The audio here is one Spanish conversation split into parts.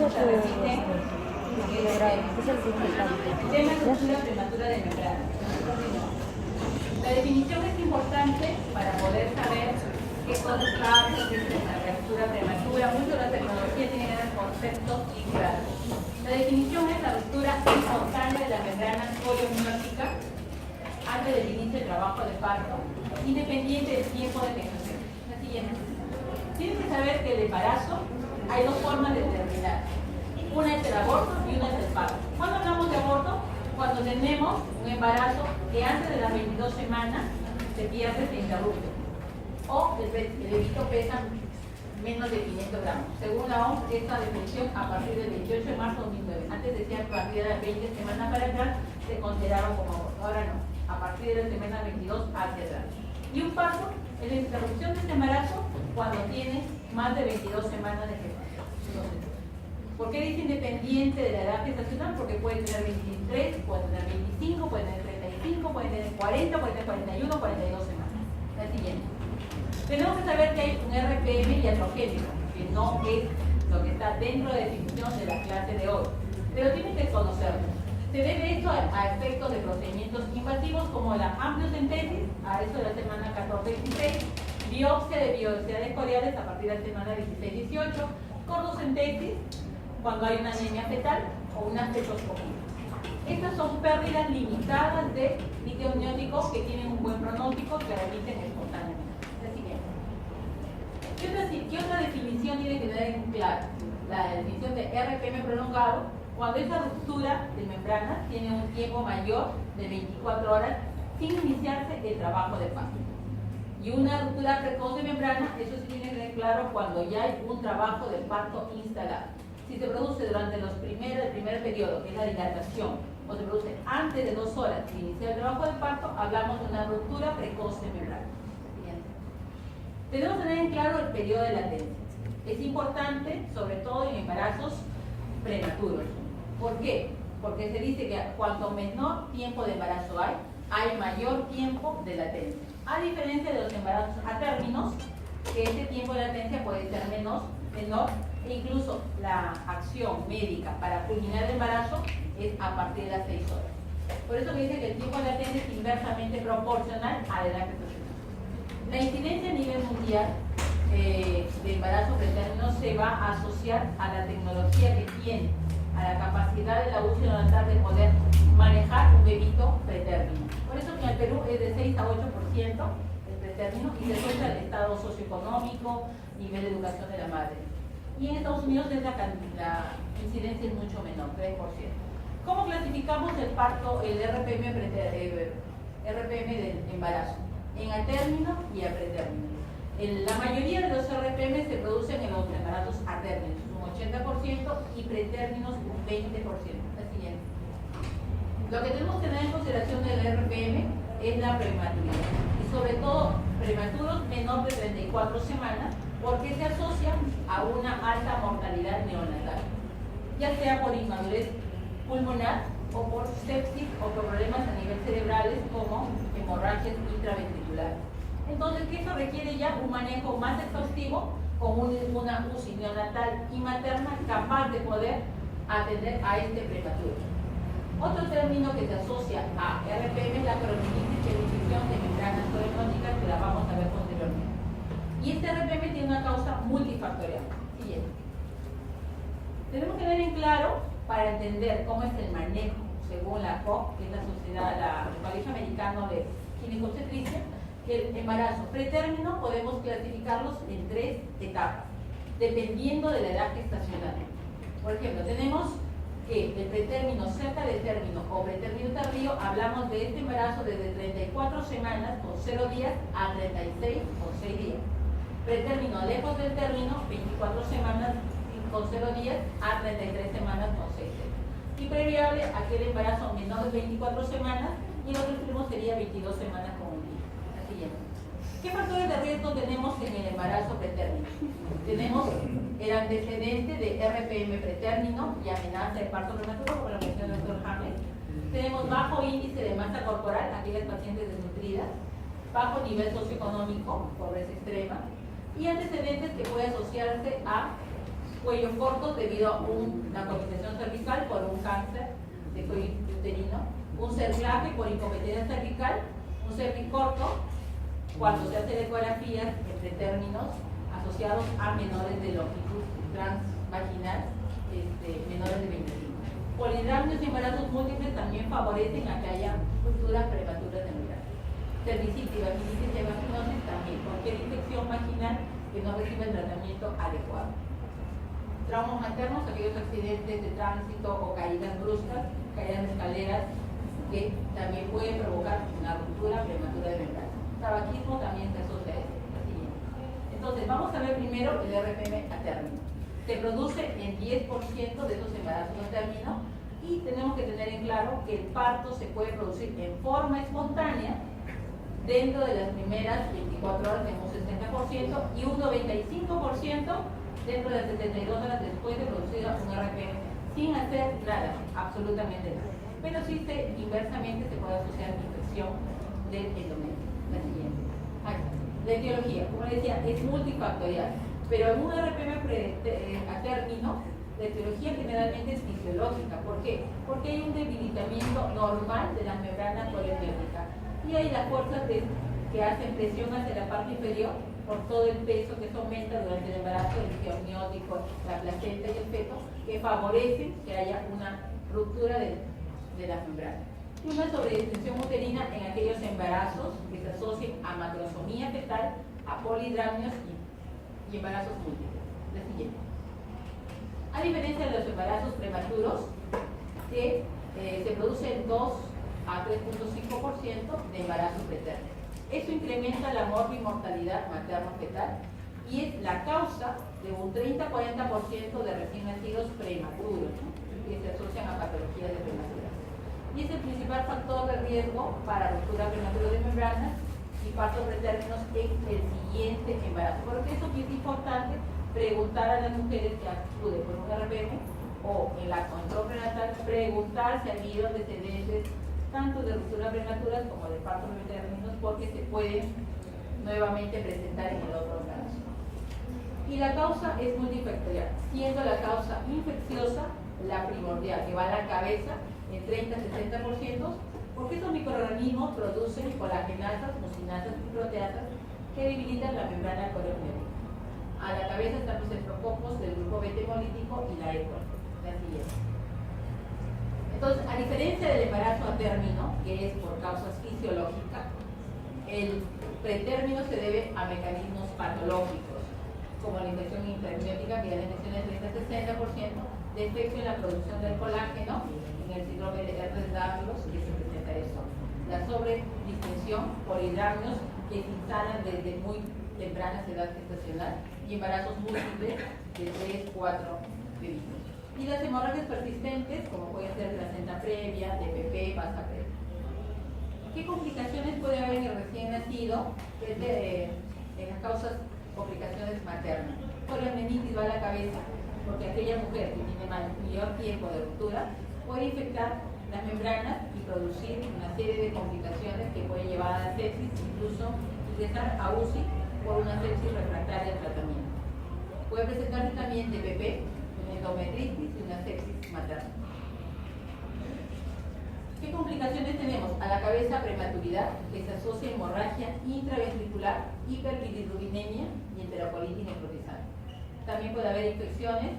se repiten tema de ruptura prematura de membrana. La definición es importante para poder saber qué cosas pasa en la ruptura prematura. Mucho de la tecnología tiene conceptos y claros. La definición es la ruptura espontánea de la membrana poliomniótica antes del inicio del trabajo de parto, independiente del tiempo de gestación. La siguiente. Tienes que saber que el embarazo hay dos formas de terminar. Una es el aborto y una es el parto. ¿Cuándo hablamos de aborto? Cuando tenemos un embarazo que antes de las 22 semanas se pierde, se interrumpe. O el bebito pesa menos de 500 gramos. Según la OMS, esta definición a partir del 28 de marzo de 2009. Antes decía que a partir de las 20 semanas para atrás se consideraba como aborto. Ahora no. A partir de la semana 22 hacia atrás. Y un parto es la interrupción de este embarazo cuando tiene más de 22 semanas de gestación. Entonces, ¿por qué dice independiente de la edad gestacional? Porque puede tener 23, puede tener 25, puede tener 35, puede tener 40, puede tener 41, 42 semanas. La siguiente. Tenemos que saber que hay un RPM iatrogénico, que no es lo que está dentro de la definición de la clase de hoy. Pero tienen que conocerlo. Se debe esto a efectos de procedimientos invasivos como la amniocentesis, a eso de la semana 14-16, biopsia de biodiversidades coriales a partir de la semana 16-18, cordocentesis, cuando hay una anemia fetal o una fetoscopía. Estas son pérdidas limitadas de líquido amniótico que tienen un buen pronóstico que remiten espontáneamente. La siguiente. ¿Qué otra definición tiene que tener en claro? La definición de RPM prolongado, cuando esa ruptura de membrana tiene un tiempo mayor de 24 horas sin iniciarse el trabajo de parto. Y una ruptura precoz de membrana, eso sí tiene que tener claro cuando ya hay un trabajo de parto instalado. Si se produce durante el primer periodo, que es la dilatación, o se produce antes de 2 horas de iniciar el trabajo de parto, hablamos de una ruptura precoz de membrana. Siguiente. Tenemos que tener en claro el periodo de latencia. Es importante, sobre todo en embarazos prematuros. ¿Por qué? Porque se dice que cuanto menor tiempo de embarazo hay mayor tiempo de latencia. A diferencia de los embarazos a términos, que ese tiempo de latencia puede ser menor, e incluso la acción médica para culminar el embarazo es a partir de las 6 horas. Por eso que dice que el tiempo de latencia es inversamente proporcional a la edad gestacional. La incidencia a nivel mundial de embarazo pretérmino se va a asociar a la tecnología que tiene, a la capacidad de la UCI neonatal de poder manejar un bebito pretérmino. Por eso que en el Perú es de 6 a 8% el pretérmino y se cuenta el estado socioeconómico, nivel de educación de la madre. Y en Estados Unidos la incidencia es mucho menor, 3%. ¿Cómo clasificamos el parto, el RPM del embarazo? En a término y a pretérmino. La mayoría de los RPM se producen en los embarazos a términos, un 80%, y pretérminos un 20%. La siguiente. Lo que tenemos que tener en consideración del RPM es la prematuridad, y sobre todo prematuros menor de 34 semanas, porque se asocian a una alta mortalidad neonatal, ya sea por inmadurez pulmonar o por sepsis o por problemas a nivel cerebrales como hemorragias intraventriculares. Entonces, que eso requiere ya un manejo más exhaustivo con una UCI neonatal y materna capaz de poder atender a este prematuro. Otro término que se asocia a RPM es la cronitis, que es infección de membranas cronóticas, que la vamos a ver posteriormente. Y este RPM tiene una causa multifactorial. Siguiente. Tenemos que tener en claro, para entender cómo es el manejo, según la COP, que es la sociedad, el Colegio Americano de Ginecobstetricia, que el embarazo pretérmino podemos clasificarlos en 3 etapas, dependiendo de la edad gestacional. Por ejemplo, tenemos que el pretérmino cerca del término o pretérmino tardío, hablamos de este embarazo desde 34 semanas con 0 días a 36 con 6 días. Pretérmino lejos del término, 24 semanas con 0 días a 33 semanas con 6 días. Y previable aquel embarazo menor de 24 semanas y el otro extremo sería 22 semanas con 1 día. La siguiente. ¿Qué factores de riesgo tenemos en el embarazo pretérmino? Tenemos el antecedente de RPM pretérmino y amenaza de parto prematuro, como lo mencionó el doctor Hamlet. Tenemos bajo índice de masa corporal, aquellas pacientes desnutridas, bajo nivel socioeconómico, pobreza extrema, y antecedentes que pueden asociarse a cuello corto debido a una colonización cervical por un cáncer de cuello uterino, un cerclaje por incompetencia cervical, un cervicorto cuando se hace ecografías entre términos asociados a menores de longitud transvaginal menores de 25. Polidramnios y embarazos múltiples también favorecen a que haya rupturas prematuras de membrana. Cervicitis, vaginitis y vaginosis también, cualquier infección vaginal que no reciba el tratamiento adecuado. Traumas maternos, aquellos accidentes de tránsito o caídas bruscas, caídas de escaleras, que también pueden provocar una ruptura prematura de membrana. Tabaquismo también se asocia a esto. Entonces, vamos a ver primero el RPM a término. Se produce en 10% de esos embarazos a término y tenemos que tener en claro que el parto se puede producir en forma espontánea dentro de las primeras 24 horas en un 60% y un 95% dentro de las 72 horas después de producir un RPM sin hacer nada, absolutamente nada. Pero sí inversamente se puede asociar infección del endometrio. La siguiente. La etiología, como les decía, es multifactorial, pero en un RPM a término, la etiología generalmente es fisiológica. ¿Por qué? Porque hay un debilitamiento normal de la membrana coreomiótica y hay las fuerzas que hacen presión hacia la parte inferior por todo el peso que se aumenta durante el embarazo, el líquido amniótico, la placenta y el feto, que favorecen que haya una ruptura de la membrana. Y una sobreextensión uterina en aquellos embarazos que se asocien a macrosomía fetal, a polidramnios y embarazos múltiples. La siguiente. A diferencia de los embarazos prematuros, que se producen 2 a 3.5% de embarazos preternos. Eso incrementa la morbimortalidad materno-fetal y es la causa de un 30-40% de recién nacidos prematuros, ¿no?, que se asocian a patologías de prematuras. Y es el principal factor de riesgo para ruptura prematura de membranas y partos pretérminos en el siguiente embarazo. Por eso es importante preguntar a las mujeres que acuden por un RPM o en la control prenatal, preguntar si ha habido antecedentes tanto de ruptura prematura como de partos pretérminos, porque se pueden nuevamente presentar en el otro embarazo. Y la causa es multifactorial, siendo la causa infecciosa la primordial, que va a la cabeza en 30-60%, porque estos microorganismos producen colagenasas, mucinasas y proteasas que debilitan la membrana coreomiótica. A la cabeza están los estrococos del grupo beta hemolítico y la E. coli. La siguiente. Entonces, a diferencia del embarazo a término, que es por causas fisiológicas, el pretérmino se debe a mecanismos patológicos, como la infección intraamniótica, que ya les mencioné, 30-60%, defecto en la producción del colágeno, en el síndrome de Ehlers-Danlos, que se presenta eso, la sobredistensión por hidrámeos que se instalan desde muy tempranas edad gestacional y embarazos múltiples de 3-4 bebitos. Y las hemorragias persistentes, como pueden ser placenta previa, DPP, pasa previa. ¿Qué complicaciones puede haber en el recién nacido? En las causas, complicaciones maternas. Poliomelitis va a la cabeza, porque aquella mujer que tiene mayor tiempo de ruptura puede infectar las membranas y producir una serie de complicaciones que pueden llevar a la sepsis, incluso ingresar a UCI por una sepsis refractaria al tratamiento. Puede presentarse también DPP, una endometritis y una sepsis materna. ¿Qué complicaciones tenemos? A la cabeza, prematuridad, que se asocia a hemorragia intraventricular, hiperbilirrubinemia y enterocolitis necrotizante. También puede haber infecciones,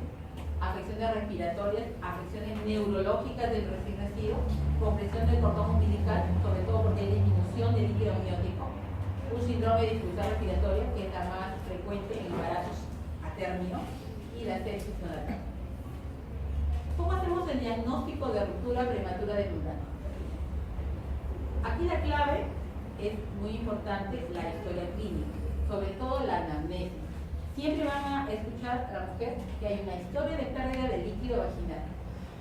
afecciones respiratorias, afecciones neurológicas del recién nacido, compresión del cordón umbilical, sobre todo porque hay disminución del líquido amniótico, un síndrome de dificultad respiratoria, que es la más frecuente en embarazos a término, y la sepsis neonatal. ¿Cómo hacemos el diagnóstico de ruptura prematura de membrana? Aquí la clave es muy importante la historia clínica, sobre todo la anamnesis. Siempre van a escuchar a la mujer que hay una historia de pérdida de líquido vaginal,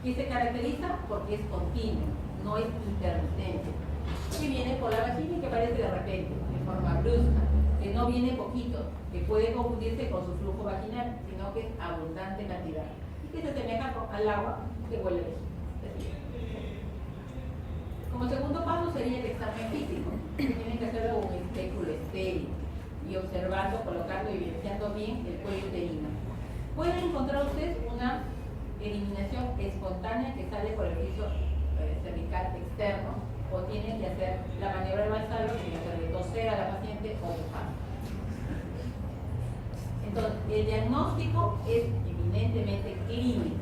que se caracteriza porque es continuo, no es intermitente, que viene por la vagina y que aparece de repente, de forma brusca, que no viene poquito, que puede confundirse con su flujo vaginal, sino que es abundante cantidad, y que se asemeja al agua que huele lejos. Como segundo paso sería el examen físico, que tienen que hacerlo con un espéculo estéril y observando, colocando y evidenciando bien el cuello uterino. Pueden encontrar ustedes una eliminación espontánea que sale por el piso cervical externo, o tienen que hacer la maniobra de Valsalva, que tiene que hacer de toser a la paciente o bufar. Entonces, el diagnóstico es eminentemente clínico.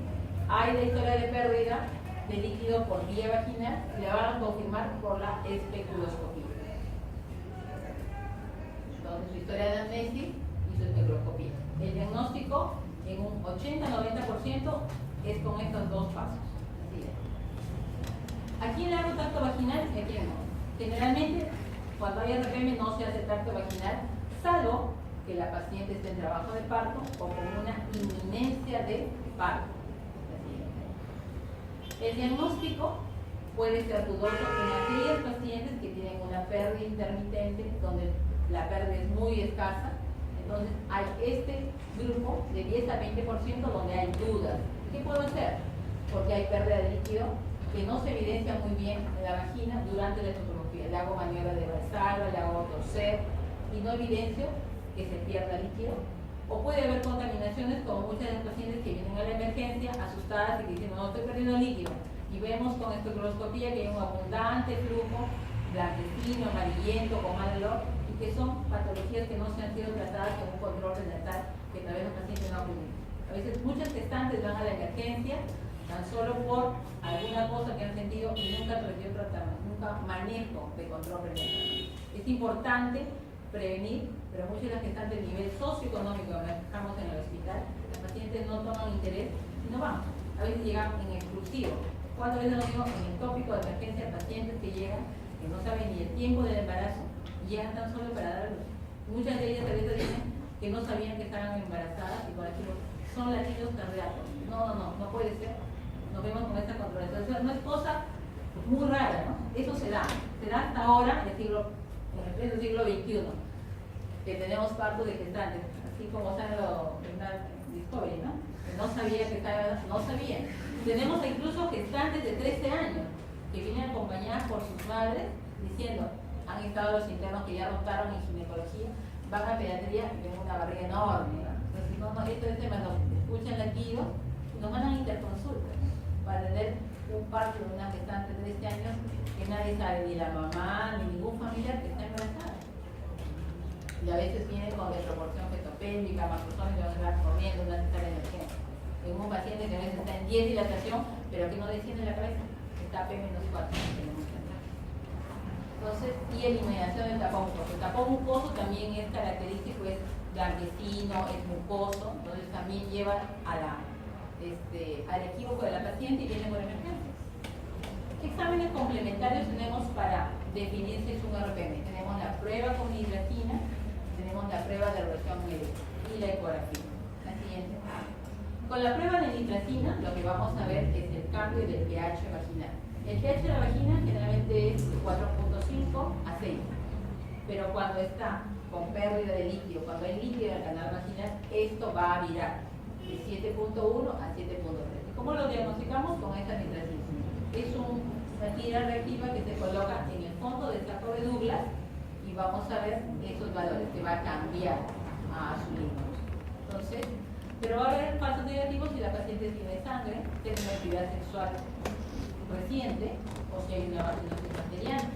Hay la historia de pérdida de líquido por vía vaginal y la van a confirmar por la especuloscopía. Entonces, su historia de amnesia y su especuloscopía. El diagnóstico en un 80-90% es con estos dos pasos. Así es. ¿A quién le hago tacto vaginal y a quién no? Generalmente, cuando hay RPM no se hace tacto vaginal, salvo que la paciente esté en trabajo de parto o con una inminencia de parto. El diagnóstico puede ser dudoso en aquellas pacientes que tienen una pérdida intermitente, donde la pérdida es muy escasa. Entonces hay este grupo de 10 a 20% donde hay dudas. ¿Qué puedo hacer? Porque hay pérdida de líquido que no se evidencia muy bien en la vagina durante la escotología. Le hago maniobra de Valsalva, le hago torcer y no evidencio que se pierda líquido. O puede haber contaminaciones, como muchas de las pacientes que vienen a la emergencia asustadas y dicen, no, estoy perdiendo líquido. Y vemos con especuloscopía que hay un abundante flujo blanquecino, amarillento, con mal olor, y que son patologías que no se han sido tratadas con un control prenatal que tal vez los pacientes no acuden. A veces muchas gestantes van a la emergencia tan solo por alguna cosa que han sentido y nunca recibió tratamiento, nunca manejo de control prenatal. Es importante prevenir, pero muchas de las gestantes a nivel socioeconómico que manejamos en el hospital, las pacientes no toman interés y no van. A veces llegan en exclusivo. ¿Cuántas veces lo digo en el tópico de emergencia? Pacientes que llegan, que no saben ni el tiempo del embarazo, y llegan tan solo para dar a luz. Muchas de ellas a veces dicen que no sabían que estaban embarazadas y por decirlo, son latidos cardíacos. No puede ser. Nos vemos con esta controversia. O sea, no es cosa muy rara, ¿no? Eso se da hasta ahora, en el siglo XXI, que tenemos partos de gestantes, así como está en la Discovery, ¿no? Que no sabía que estaba, no sabían. Tenemos incluso gestantes de 13 años que vienen acompañadas por sus madres diciendo, han estado los internos que ya rotaron en ginecología, van a pediatría y tienen una barriga enorme, ¿no? Entonces, esto es tema, nos escuchan latidos y nos mandan interconsultas para tener un parto de una gestante de 13 años que nadie sabe, ni la mamá, ni ningún familiar que está embarazada. Y a veces vienen con desproporción fetopélvica, macrosómica, y van a estar corriendo una cesárea de emergencia. Tengo un paciente que a veces está en 10 dilatación, pero que no desciende la cabeza, está P-4, tenemos que entrar. Entonces, y eliminación del tapón mucoso. El tapón mucoso también es característico, es blanquecino, es mucoso, entonces también lleva al equívoco de la paciente y viene por emergencia. ¿Qué exámenes complementarios tenemos para definir si es un RPM? Tenemos la prueba con hidratina, tenemos la prueba de regresión médica y la ecografía. La siguiente. Con la prueba de nitratina lo que vamos a ver es el cambio del pH vaginal. El pH de la vagina generalmente es de 4.5 a 6, pero cuando está con pérdida de líquido, cuando hay líquido en el canal vaginal, esto va a virar de 7.1 a 7.3. ¿Cómo lo diagnosticamos? Con esta nitratina. Es una tira reactiva que se coloca en el fondo del saco de Douglas y vamos a ver esos valores que va a cambiar a su líquido. Entonces, pero va a haber falsos negativos si la paciente tiene sangre, tiene una actividad sexual reciente o si hay una vaginosis bacteriana.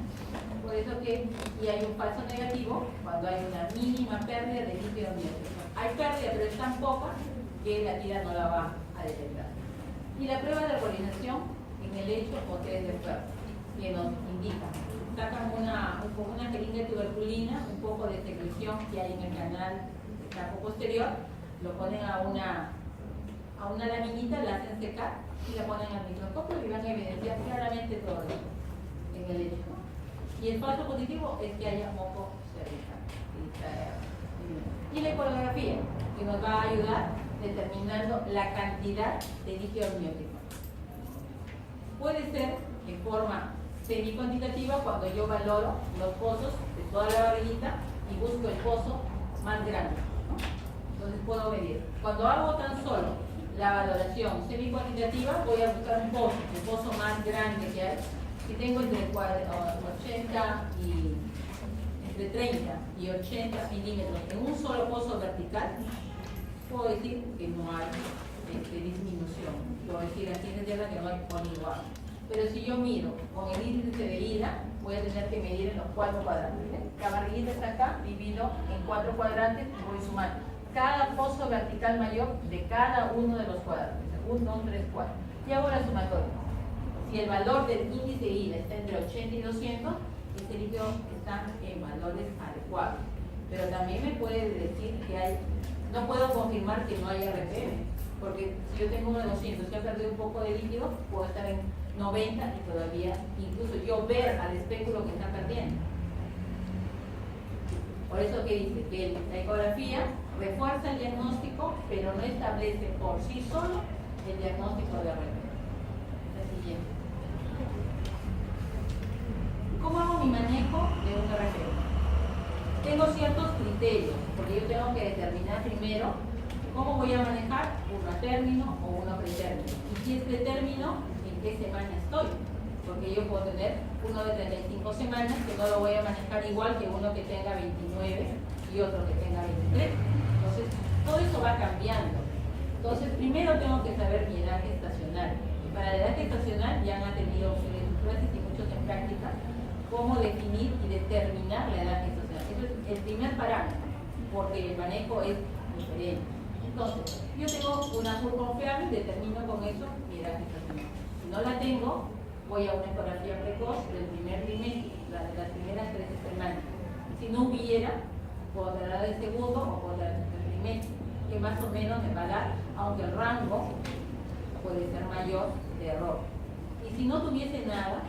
Por eso que, y hay un falso negativo cuando hay una mínima pérdida de líquido amniótico. Hay pérdida, pero es tan poca que la tira no la va a detectar. Y la prueba de alcoholización en el hecho o test de Fer, que nos indica, sacan con una jeringa de tuberculina, un poco de secreción que hay en el canal del saco posterior, lo ponen a una laminita, la hacen secar y la ponen al microscopio y van a evidenciar claramente todo eso en el hecho, ¿no? Y el falso positivo es que haya moco cervical. Y la ecografía, que nos va a ayudar determinando la cantidad de líquido amniótico. Puede ser en forma semi-cuantitativa cuando yo valoro los pozos de toda la barriguita y busco el pozo más grande, ¿no? Entonces puedo medir. Cuando hago tan solo la valoración semi-cuantitativa, voy a buscar un pozo, el pozo más grande que hay. Si tengo entre 30 y 80 milímetros en un solo pozo vertical, puedo decir que no hay disminución. Puedo decir a ciencia cierta que no hay igual. Pero si yo miro con el índice de ida, voy a tener que medir en los 4 cuadrantes. La barriguita está acá, divido en 4 cuadrantes y voy sumando cada pozo vertical mayor de cada uno de los cuadrantes. 1, 2, 3, 4. Y hago la sumatoria. Si el valor del índice de ida está entre 80 y 200, este líquido está en valores adecuados. Pero también me puede decir que hay, no puedo confirmar que no hay RPM, porque si yo tengo uno de 200 y he perdido un poco de líquido, puedo estar en 90 y todavía incluso yo ver al espéculo que está perdiendo. Por eso que dice que la ecografía refuerza el diagnóstico, pero no establece por sí solo el diagnóstico de RPM. La siguiente. ¿Cómo hago mi manejo de un RPM? Tengo ciertos criterios, porque yo tengo que determinar primero cómo voy a manejar uno a término o uno a pretérmino. Y si es pretérmino, ¿en qué semana estoy? Porque yo puedo tener uno de 35 semanas que no lo voy a manejar igual que uno que tenga 29 y otro que tenga 23. Entonces, todo eso va cambiando. Entonces, primero tengo que saber mi edad gestacional. Y para la edad gestacional ya han tenido ustedes en sus clases y muchos en práctica cómo definir y determinar la edad gestacional. Eso es el primer parámetro, porque el manejo es diferente. Entonces, yo tengo una curva confiable y determino con eso mi edad gestacional. Si no la tengo, voy a una ecografía precoz del primer trimestre, de las primeras 13 semanas. Si no hubiera, puedo tratar del segundo o puedo tratar del trimestre, que más o menos me va a dar, aunque el rango puede ser mayor de error. Y si no tuviese nada,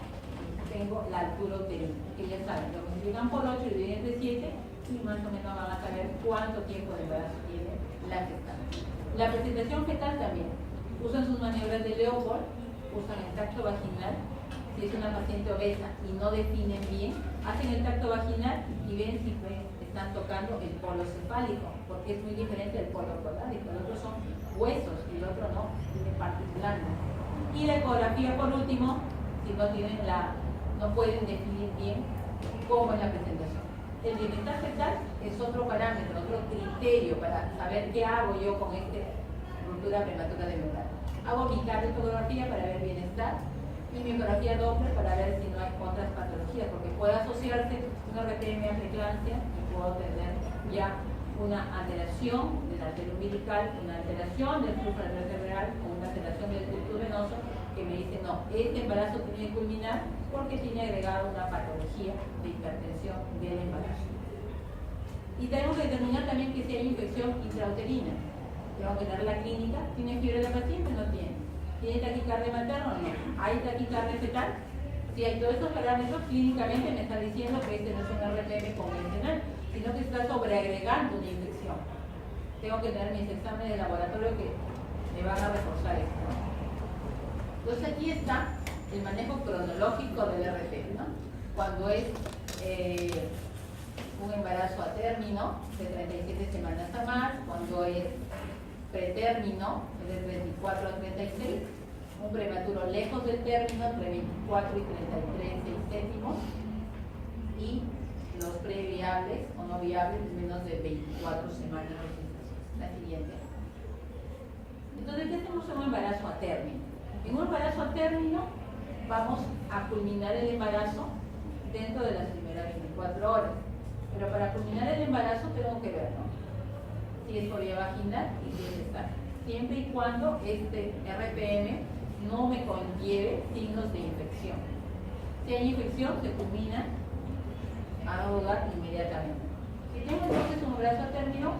tengo la altura uterina, que ya saben, lo multiplican por 8 y dividen entre 7 y más o menos van a saber cuánto tiempo de embarazo tiene la gestante. La presentación fetal también. Usan sus maniobras de Leopold, usan el tacto vaginal. Si es una paciente obesa y no definen bien, hacen el tacto vaginal y ven si están tocando el polo cefálico, porque es muy diferente del polo coládico. El otro son huesos y el otro no, tiene partes blandas. Y la ecografía, por último, si no tienen no pueden definir bien cómo es la presentación. El bienestar fetal es otro parámetro, otro criterio para saber qué hago yo con esta ruptura prematura de verdad. Hago mi cardiografía para ver bienestar y mi ecografía Doppler para ver si no hay otras patologías, porque puede asociarse una RPM a preeclampsia y puedo tener ya una alteración de la arteria umbilical, una alteración del flujo cerebral o una alteración del ducto venoso que me dice no, este embarazo tiene que culminar porque tiene agregado una patología de hipertensión del embarazo. Y tenemos que determinar también que si hay infección intrauterina. Tengo que dar la clínica, ¿tiene fiebre la paciente o no tiene? ¿Tiene taquicardia materna o no? ¿Hay taquicardia fetal? Si hay todos estos parámetros, clínicamente me está diciendo que este no es un RPM convencional, sino que está sobreagregando una infección. Tengo que tener mis exámenes de laboratorio que me van a reforzar esto, ¿no? Entonces aquí está el manejo cronológico del RPM, ¿no? Cuando es un embarazo a término, de 37 semanas a más, cuando es pretérmino, de 24 a 36, un prematuro lejos del término, entre 24 y 33 6/7, y los previables o no viables menos de 24 semanas de gestación. La siguiente. Entonces, ¿qué hacemos en un embarazo a término? En un embarazo a término vamos a culminar el embarazo dentro de las primeras 24 horas. Pero para culminar el embarazo tengo que ver, ¿no? Si es por vía vaginal y si es gestal. Siempre y cuando este RPM no me conlleve signos de infección. Si hay infección, se culmina a dudar inmediatamente. Si tengo entonces un embarazo a término,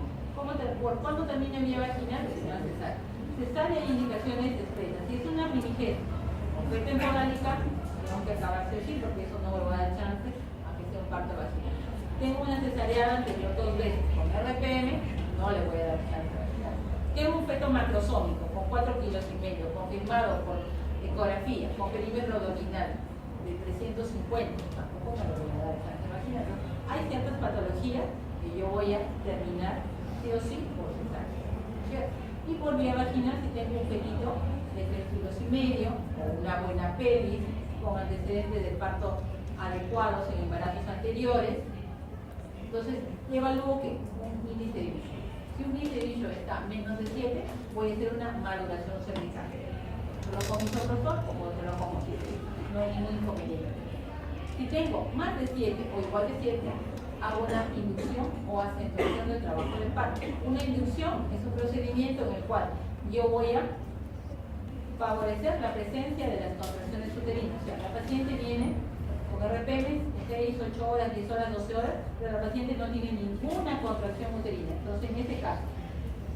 ¿por cuándo termina vía vaginal? Es una cesárea. Cesárea hay indicaciones expresas. Si es una primigenia o pretemporálica, tengo que acabar de decir porque eso no me va a dar chance a que sea un parto vaginal. Tengo una cesárea anterior 2 veces con RPM, no le voy a dar chance vaginal. Tengo un feto macrosómico con 4,5 kilos, confirmado por ecografía, con perímetro abdominal de 350, tampoco me lo voy a dar chance vaginal. Hay ciertas patologías que yo voy a terminar sí o sí por cesárea, ¿cierto? Y por vía vaginal, si tengo un fetito de 3,5 kilos o una buena pelvis con antecedentes de parto adecuados en embarazos anteriores, entonces evalúo que un índice de infección. Si Si un glicerilo está menos de 7, puede ser una maduración cervical. Lo con isoprostol como lo con oxígeno. No hay ningún inconveniente. Si tengo más de 7 o igual de 7, hago una inducción o acentuación del trabajo del parto. Una inducción es un procedimiento en el cual yo voy a favorecer la presencia de las contracciones uterinas. O sea, la paciente viene con RPM 6, 8 horas, 10 horas, 12 horas, pero la paciente no tiene ninguna contracción uterina. Entonces, en este caso,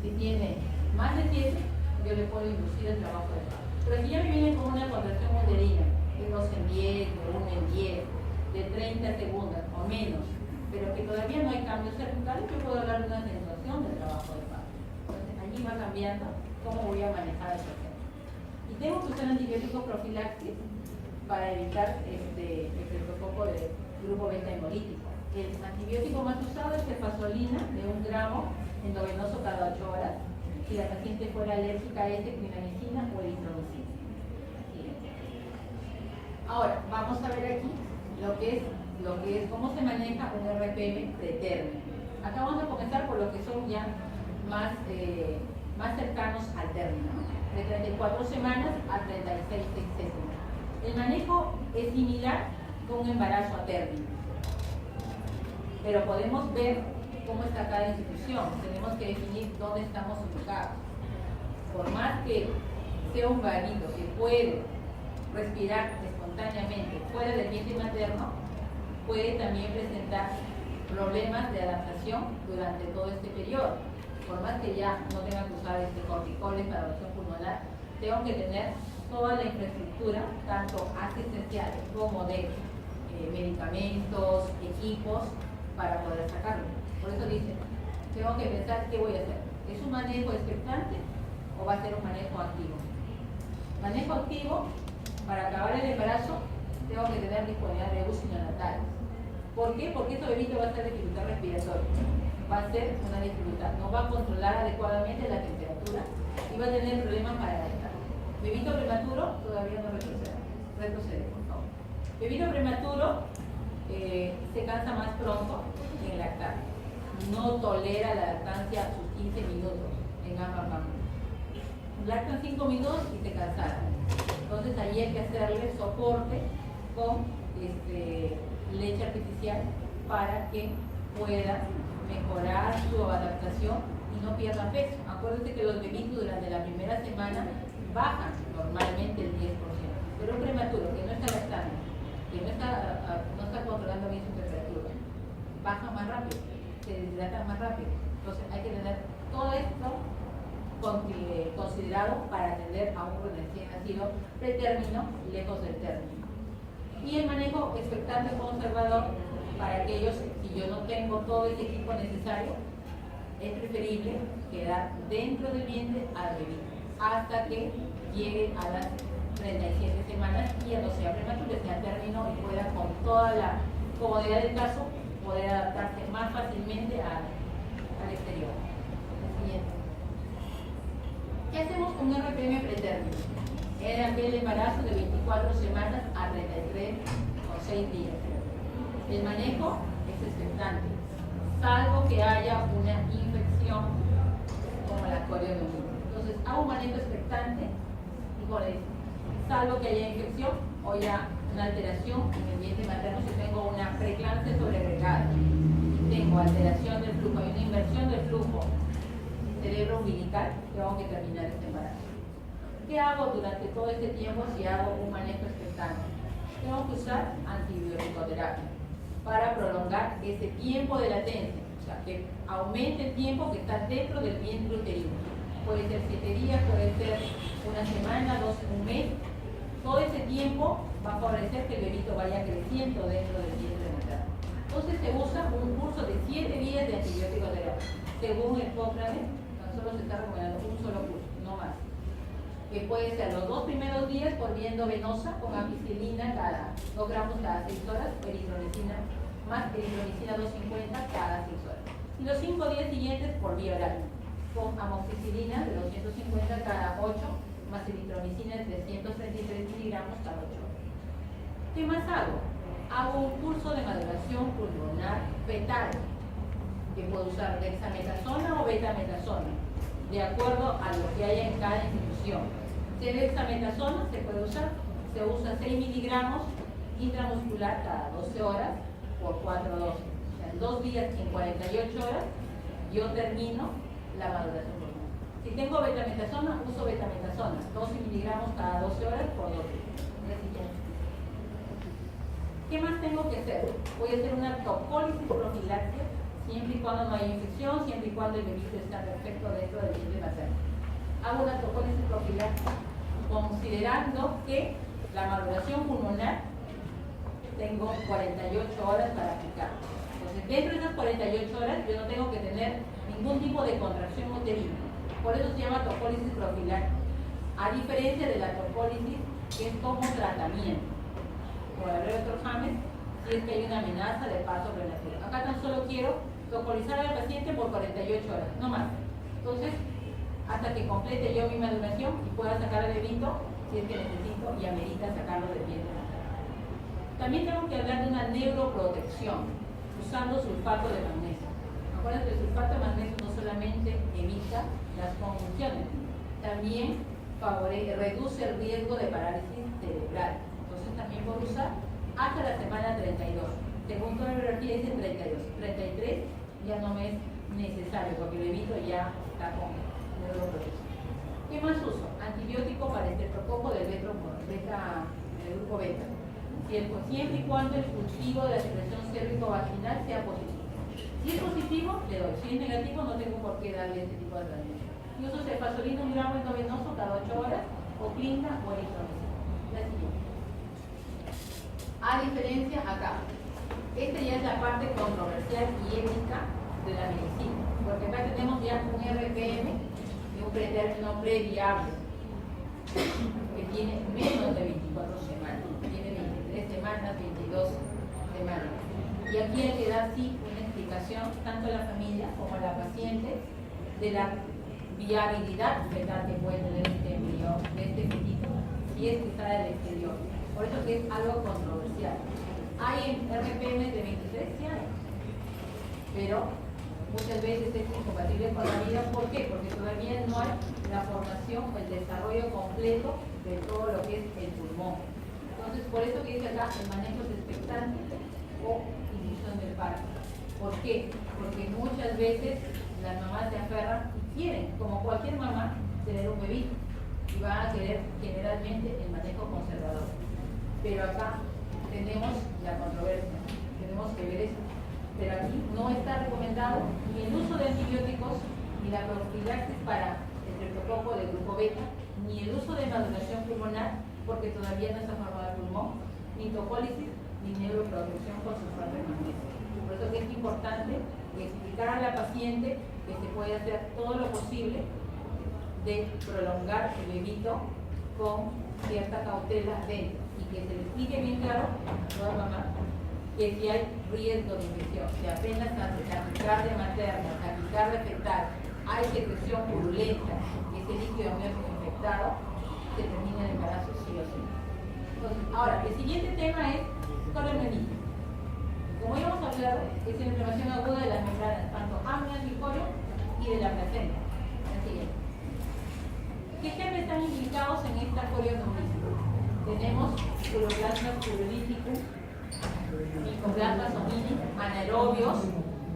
si tiene más de 7, yo le puedo inducir el trabajo del parto. Pero si ya me vienen con una contracción uterina de 2 en 10, de 1 en 10, de 30 segundos o menos, pero que todavía no hay cambios cervicales, yo puedo hablar de una acentuación del trabajo del parto. Entonces, allí va cambiando cómo voy a manejar el paciente. Y tengo que usar antibióticos profilaxis para evitar el estreptococo del grupo beta hemolítico. El antibiótico más usado es cefazolina de 1 gramo endovenoso cada 8 horas. Si la paciente fuera alérgica a clindamicina o eritromicina. Ahora, vamos a ver aquí lo que es cómo se maneja un RPM pretérmino. Acá vamos a comenzar por lo que son ya más cercanos al término, de 34 semanas a 36 sexésimas. El manejo es similar con un embarazo a término, pero podemos ver cómo está cada institución. Tenemos que definir dónde estamos ubicados. Por más que sea un varito que puede respirar espontáneamente fuera del vientre materno, puede también presentar problemas de adaptación durante todo este periodo. Por más que ya no tenga que usar corticoides para oración pulmonar, tengo que tener toda la infraestructura, tanto asistencial como de medicamentos, equipos, para poder sacarlo. Por eso dice, tengo que pensar qué voy a hacer. ¿Es un manejo expectante o va a ser un manejo activo? Manejo activo, para acabar el embarazo, tengo que tener disponibilidad de UCI neonatales. ¿Por qué? Porque este bebito va a ser dificultad respiratoria. Va a ser una dificultad. No va a controlar adecuadamente la temperatura y va a tener problemas para lactar. Bebito prematuro, todavía no retrocede. Retrocede, por favor. Bebito prematuro se cansa más pronto en lactar. No tolera la lactancia sus 15 minutos en ambas mamas. Lactan 5 minutos y se cansaron. Entonces ahí hay que hacerle soporte con leche artificial para que pueda mejorar su adaptación y no pierda peso. Acuérdense que los bebitos durante la primera semana bajan normalmente el 10%, pero un prematuro que no está lactando, que no está controlando bien su temperatura, baja más rápido, se deshidrata más rápido. Entonces hay que tener todo esto considerado para atender a un recién nacido pretérmino lejos del término. Y el manejo expectante conservador, para aquellos, si yo no tengo todo el equipo necesario, es preferible quedar dentro del vientre al bebé hasta que llegue a las 37 semanas y ya no sea prematuro, sea término y pueda, con toda la comodidad del caso, poder adaptarse más fácilmente al exterior. Siguiente. ¿Qué hacemos con un RPM pretérmino? En aquel embarazo de 24 semanas a 33 o 6 días. El manejo es expectante, salvo que haya una infección como la coriomielitis. Entonces, hago un manejo expectante y por eso, salvo que haya infección o ya una alteración en el vientre materno, si tengo una preeclampsia sobreagregada, tengo alteración del flujo, hay una inversión del flujo cerebro umbilical, tengo que terminar este embarazo. ¿Qué hago durante todo este tiempo si hago un manejo expectante? Tengo que usar antibioticoterapia para prolongar ese tiempo de latencia, o sea, que aumente el tiempo que está dentro del vientre uterino. Puede ser 7 días, puede ser una semana, 2, un mes. Todo ese tiempo va a favorecer que el bebito vaya creciendo dentro del vientre materno. Entonces se usa un curso de 7 días de antibiótico-terapia. Según el Cochrane, tan solo se está recomendando un solo curso, no más. Que puede ser los 2 primeros días por vía endovenosa con ampicilina cada 2 gramos cada 6 horas, o eritromicina más eritromicina 250 cada 6 horas. Y los 5 días siguientes por vía oral, con amoxicilina de 250 cada 8, más eritromicina de 333 miligramos cada 8 horas. ¿Qué más hago? Hago un curso de maduración pulmonar fetal. que puede usar dexametasona o betametasona, de acuerdo a lo que haya en cada institución. Si es dexametasona, se puede usar, se usa 6 miligramos intramuscular cada 12 horas por 4 dosis. O sea, en 2 días y en 48 horas yo termino la maduración pulmonar. Si tengo betametasona, uso betametasona, 12 miligramos cada 12 horas por 2 días. ¿Qué más tengo que hacer? Voy a hacer una topólisis profiláctea, siempre y cuando no haya infección, siempre y cuando el bebito está perfecto dentro del vientre materno. Hago una topólisis profiláctea considerando que la maduración pulmonar tengo 48 horas para aplicar. Entonces, dentro de esas 48 horas yo no tengo que tener ningún tipo de contracción uterina. Por eso se llama topólisis profiláctea. A diferencia de la topólisis, que es como tratamiento por electrojames, si es que hay una amenaza de parto prematuro. Acá tan solo quiero topolizar al paciente por 48 horas, no más. Entonces, hasta que complete yo mi maduración y pueda sacar al bebito, si es que necesito y amerita sacarlo del vientre. También tengo que hablar de una neuroprotección, usando sulfato de magnesio. Acuérdense que el sulfato de magnesio no solamente evita las convulsiones, también reduce el riesgo de parálisis cerebral. Entonces también puedo usar hasta la semana 32. Según toda la bibliografía dice 32. 33 ya no me es necesario porque el bebito ya está con neuroprotección. ¿Qué más uso? Antibiótico para el estreptococo del grupo beta. Siempre y cuando el cultivo de la secreción cérvico-vaginal sea positivo. Si es positivo, le doy. Si es negativo, no tengo por qué darle este tipo de tratamiento. Yo uso cefazolina 1 gramo endovenoso cada 8 horas, o clinda o eritromicina. La siguiente. A diferencia acá, esta ya es la parte controversial y ética de la medicina, porque acá tenemos ya un RPM de un pretérmino previable que tiene menos de 24 semanas, tiene 23 semanas, 22 semanas. Y aquí hay que dar sí una explicación tanto a la familia como a la paciente de la viabilidad fetal que puede tener este embrión, de este fetito, si es que está del exterior. Por eso que es algo controversial. ¿Hay en RPM de 23? Sí hay. Pero muchas veces es incompatible con la vida. ¿Por qué? Porque todavía no hay la formación o el desarrollo completo de todo lo que es el pulmón. Entonces, por eso que dice acá el manejo de expectante o inducción del parto. ¿Por qué? Porque muchas veces las mamás se aferran y quieren, como cualquier mamá, tener un bebito y van a querer generalmente el manejo conservador. Pero acá tenemos la controversia, tenemos que ver esto. Pero aquí no está recomendado ni el uso de antibióticos, ni la profilaxis para el estreptococo del grupo beta, ni el uso de maduración pulmonar, porque todavía no está formado el pulmón, ni topólisis, ni neuroprotección con sulfato de magnesio. Por eso que es importante explicar a la paciente que se puede hacer todo lo posible de prolongar el bebito con cierta cautela dentro y que se le explique bien claro a toda mamá que si hay riesgo de infección, si apenas hace taquicardia materna, taquicardia fetal, hay secreción purulenta, que ese líquido amniótico infectado, se termina el embarazo sí o sí. Entonces, ahora, el siguiente tema es corionitis. Como ya hemos hablado, es la inflamación aguda de las membranas, tanto amnios y corio y de la placenta. La siguiente. ¿Qué genes están implicados en esta corionitis? Tenemos Uroplasma plurolíticum, Mycoplasma somini, anaerobios,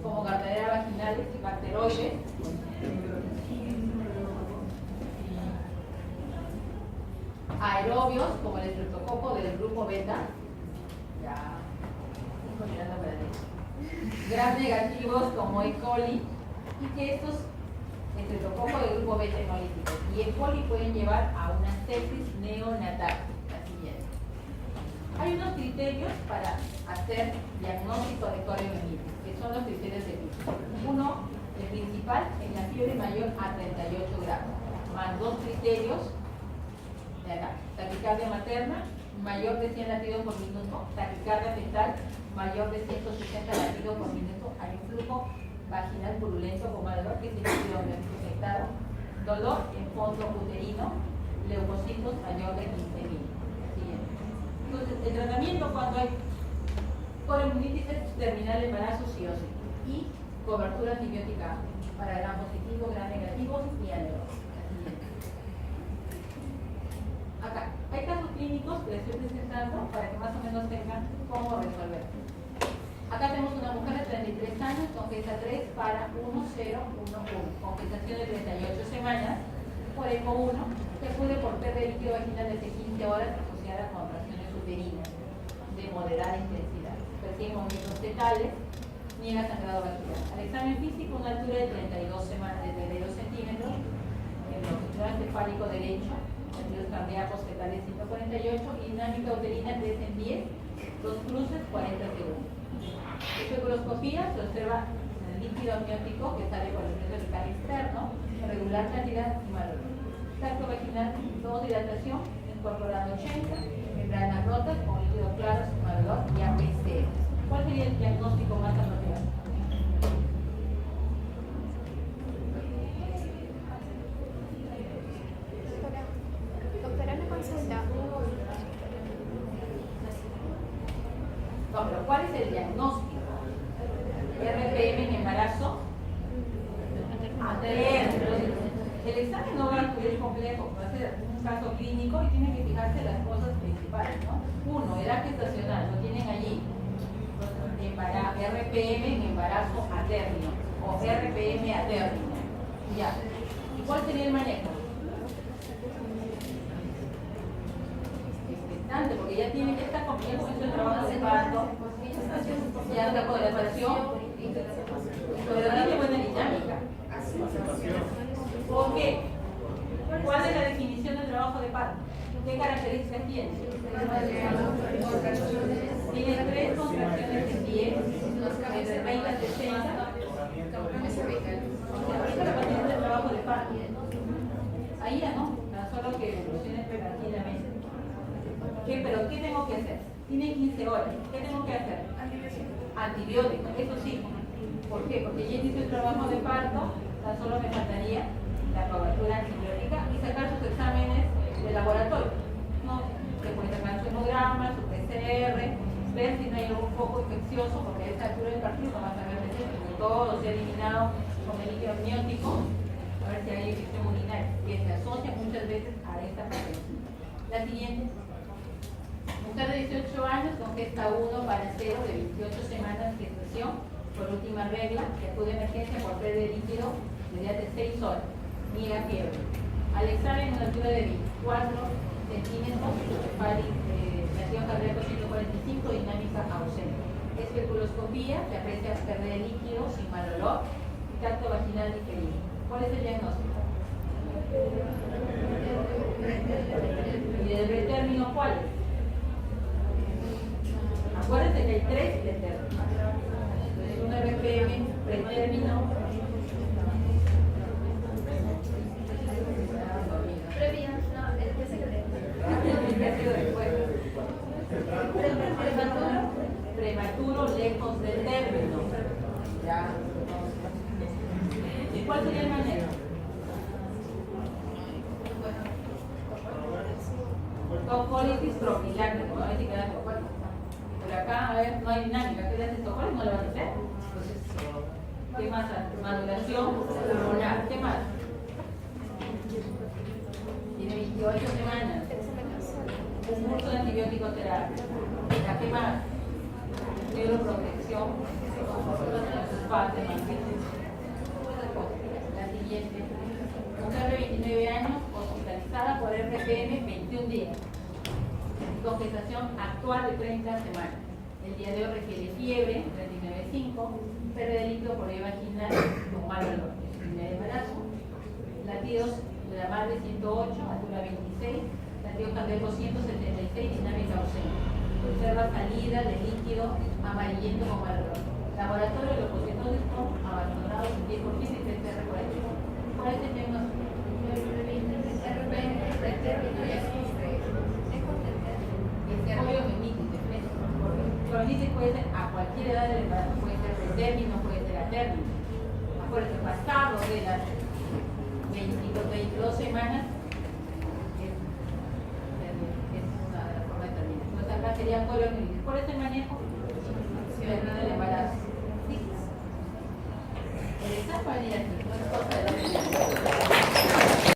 como Gardnerella vaginalis y bacteroides, aerobios, como el estreptococo del grupo beta, gram negativos como E. coli, y que estos estreptococos del grupo beta hemolíticos y E. coli pueden llevar a una sepsis neonatal. La siguiente. Hay unos criterios para hacer diagnóstico de corionitis, que son los criterios de Gleason. Uno, el principal, es la fiebre mayor a 38 grados, más dos criterios de acá: taquicardia materna mayor de 100 latidos por minuto, taquicardia fetal mayor de 160 latidos por minuto, hay un flujo vaginal purulento con dolor, que es el líquido infectado, dolor en fondo uterino, leucocitos mayor de 15.000. Entonces, el tratamiento cuando hay corionitis es terminar el embarazo sí o sí, y cobertura antibiótica para gram positivo, gram negativo y alerón. Acá, hay casos clínicos que les estoy presentando para que más o menos tengan cómo resolver. Acá tenemos una mujer de 33 años con GESA 3 para 1011, con gestación de 38 semanas, por ECO 1, que acude por pérdida de líquido vaginal desde 15 horas asociada a contracciones uterinas de moderada intensidad. Persigue movimientos fetales, niega sangrado vaginal. Al examen físico, una altura de 32 semanas, de 32 centímetros, el longitudinal encefálico derecho, latidos cardíacos fetales 148 y dinámica uterina 3 en 10, dos cruces 40 segundos. Especuloscopía se observa el líquido amniótico que sale por el plexo rectal externo, irregular cantidad y mal olor. Tacto vaginal, todo dilatación, incorporando 80, membranas rotas con líquido claro, sin mal olor y APC. ¿Cuál sería el diagnóstico más apropiado? Doctora, ¿me consulta? No, pero ¿cuál es el diagnóstico? RPM en embarazo. El examen no va a ser complejo, va a ser un caso clínico y tienen que fijarse las cosas principales, ¿no? Uno, edad gestacional, lo tienen allí. RPM en embarazo a término o RPM a término. Ya. ¿Y cuál sería el manejo? Expectante, porque ya tiene que estar conmigo en su trabajo de parto. Ya está con la operación, pero tiene buena dinámica. ¿Por qué? ¿Cuál es la definición del trabajo de parto? ¿Qué características tiene? Tiene 3 contracciones en 10, entre 20 y 60. Esa es la patente del trabajo de parto. Ahí ya no, tan solo que evolucione prematuramente. ¿Pero qué tengo que hacer? Tiene 15 horas. ¿Qué tengo que hacer? Antibióticos, eso sí. ¿Por qué? Porque ya hice el trabajo de parto, tan solo me faltaría la cobertura antibiótica y sacar sus exámenes de laboratorio. ¿No? Se puede sacar su hemograma, su PCR, ver si no hay algún foco infeccioso, porque a esta altura del partido no vas a ver que todo se ha eliminado con el líquido amniótico, a ver si hay infección urinaria, que se asocia muchas veces a esta patología. La siguiente. Mujer de 18 años con gesta 1 para 0 de 28 semanas de gestación, por última regla, que acude a emergencia por pérdida de líquido desde hace 6 horas, niega fiebre. Al examen, una altura de 24 centímetros, latido cardíaco 145, dinámica ausente. Especuloscopía, se aprecia pérdida de líquido sin mal olor, tacto vaginal diferido. ¿Cuál es el diagnóstico? ¿Y del pretérmino cuál es? Acuérdense que hay 3 pretérminos. Es un RPM pretérmino. Previa, no, el que se Prematuro, lejos del término. Ya. ¿Y cuál sería el manejo? Tocólisis profiláctica, ¿no? Ahí sí queda tocólisis. Pero acá, a ver, no hay dinámica. ¿Qué le haces tocólisis? No le vas a hacer. Entonces, ¿qué más? Maduración hormonal. ¿Qué más? Tiene 28 semanas. Un curso de antibiótico terapia. ¿Ya qué más? Neuroprotección. La siguiente. Mujer de 29 años hospitalizada por RPM 21 días. Con gestación actual de 30 semanas. El día de hoy requiere fiebre, 39,5, pérdida de líquido por vía vaginal con mal olor. Primer embarazo. Latidos de la madre 108, altura 26, latido cardíaco 176, dinámica ausente. Observa salida de líquido amarillento con mal olor. Laboratorio de leucocitólico abandonados en 10% y PCR 40. ¿Cuál es el diagnóstico? Poliomielitis puede ser a cualquier edad del embarazo, puede ser pretérmino, puede ser a término. Acuérdense, pasado de las 22 semanas es una de las formas de terminar. Entonces acá sería poliomielitis. ¿Cuál es el manejo? Del embarazo. ¿Sí? va a venir aquí, no es cosa